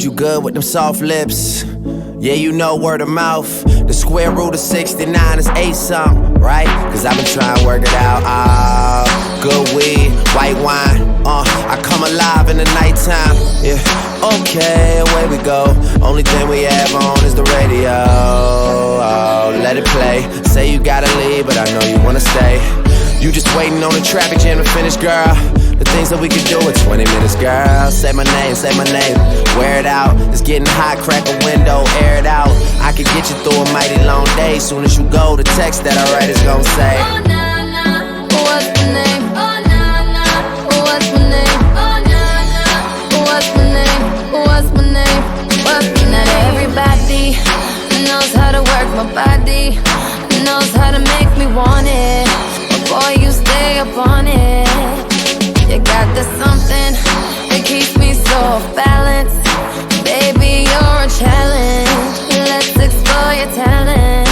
you good with them soft lips. Yeah, you know word of mouth. The square root of 69 is 8 something, right? Cause I've been trying to work it out. Good weed, white wine. I come alive in the nighttime. Yeah, okay, away we go. Only thing we have on is the radio. Oh, let it play. Say you gotta leave, but I know you wanna stay. You just waiting on the traffic jam to finish, girl. The things that we could do in 20 minutes, girl. Say my name, wear it out. It's getting hot, crack a window, air it out. I could get you through a mighty long day. Soon as you go, the text that I write is gon' say, oh, nah, nah, what's my name? Oh, nah, nah, what's my name? Oh, nah, nah, what's my name? What's my name? What's my name? Not everybody knows how to work my body, knows how to make me want it. But boy, you stay up on it. You got this something that keeps me so off balance. Baby, you're a challenge. Let's explore your talent.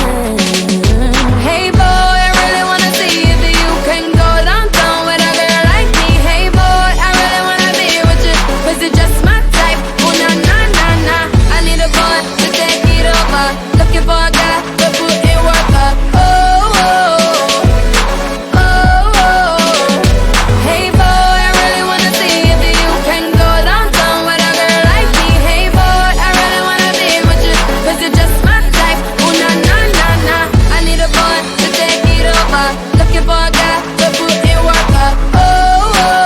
Hey boy, I really wanna see if you can go downtown with a girl like me. Hey boy, I really wanna be with you, 'cause you're just my type. Oh nah, nah, nah, nah. I need a boy to take it over. Looking for a guy to put in work up. Oh, oh, oh, oh. Hey boy, I really wanna see if you can go downtown with a girl like me. Hey boy, I really wanna be with you, 'cause you're just my type. Oh nah, nah, nah, nah. I need a boy to take it over. Looking for a guy to put in work up. Oh, oh,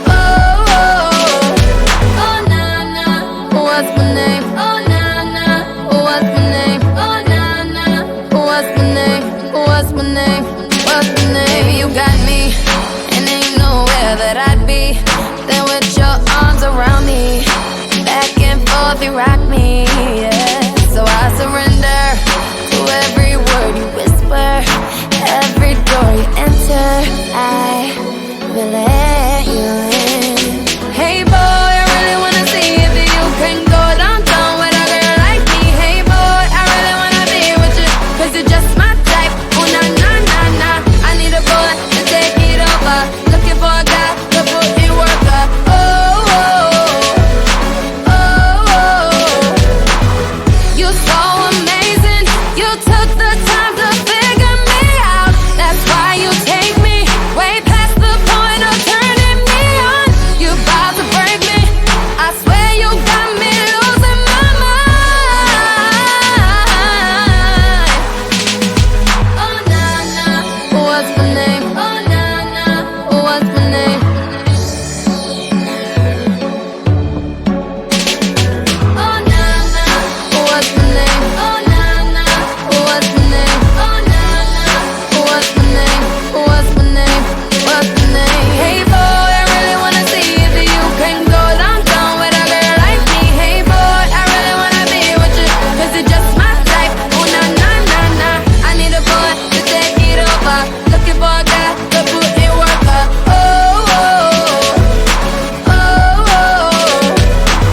oh, oh, oh nah, nah. What's my name? Oh nah, nah. What's my name? Oh nah, nah. What's my name? What's my name? What's my name? Baby, you got me, and ain't nowhere that I'd be than with your arms around me. Back and forth, you rock me, yeah. So I surrender to every word you whisper, every door you enter. I will let you in. Hey boy, I really wanna see if you can go downtown with a girl like me. Hey boy, I really wanna be with you, 'cause you're just my type. Oh nah, nah, nah, nah. I need a boy to take it over. Looking for a guy to put in work up. Oh, oh, oh, oh. You're so amazing. You took the time to figure me out. That's why you take me way past the point of turning me on. You about to break me. I swear you got me losing my mind. Oh nah, nah, what's my name? Oh nah, nah, what's my name? Oh nah, nah, what's my name? Oh nah, nah, what's my name? Oh nah, nah, what's my name? What's my name? What's my name? Hey boy, I really wanna see if you can go downtown with a girl like me. Hey boy, I really wanna be with you, 'cause you're just my type. Oh nah, nah, nah, nah. I need a boy to take it over. Looking for a guy to put in work up. Oh, oh, oh, oh.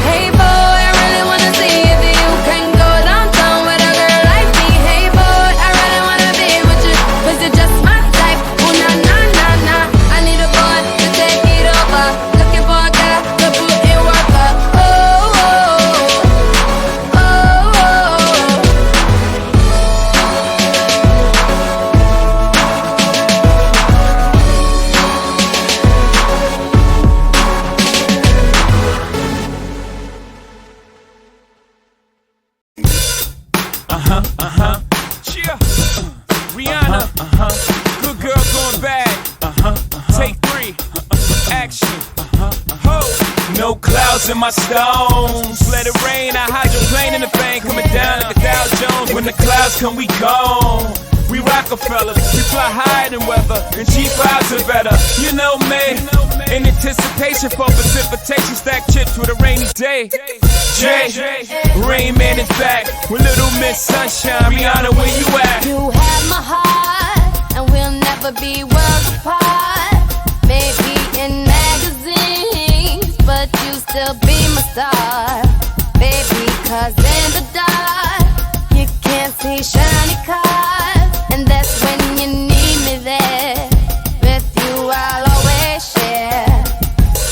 Hey boy, I really wanna see if you can go downtown with a girl like me. Hey boy, I really wanna be with you, 'cause you're just my type. Oh nah, nah, nah, nah. I need a boy to take it over. Looking for a guy to put in work up. Oh, oh, oh, oh. Yeah. Rihanna. Good girl going bad. Take 3. Action. Ho. No clouds in my stones. Let it rain. I hydroplane in the bank. Coming down like a Dow Jones. When the clouds come, we gone. We Rockefellers, we fly higher than weather, and cheap vibes are better. You know me, in anticipation for precipitation, stack chips with a rainy day. Jay, Rain Man is back with Little Miss Sunshine. Rihanna, where you at? You have my heart, and we'll never be worlds apart. Maybe in magazines, but you still be my star. Baby, 'cause in the dark, you can't see shiny cars. And that's when you need me there. With you I'll always share.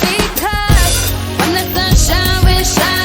Because when the sunshine will shine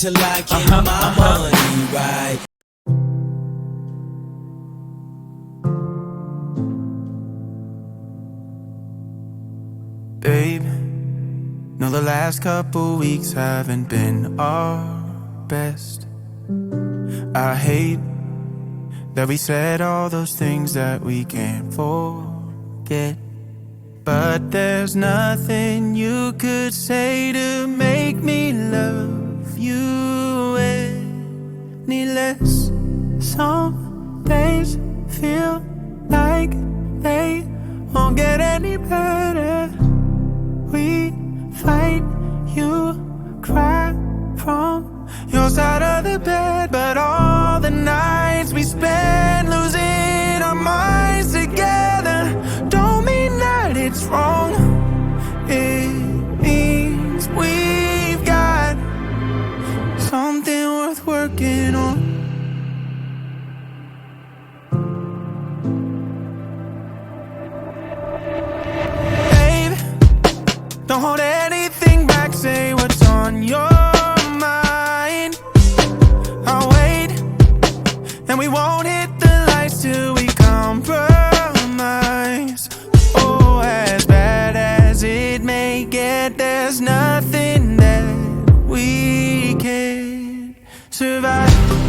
till I get my money right. Babe, know the last couple weeks haven't been our best. I hate that we said all those things that we can't forget. But there's nothing you could say to make me love you any less. Some days feel like they won't get any better. We fight, you cry from your side of the bed. But all the nights we spend losing our minds together don't mean that it's wrong. It means we've got something worth working on. Babe, don't hold anything back, say what's on your mind. I'll wait, and we won't hit the lights till we compromise. Oh, as bad as it may get, there's nothing that we can't survive.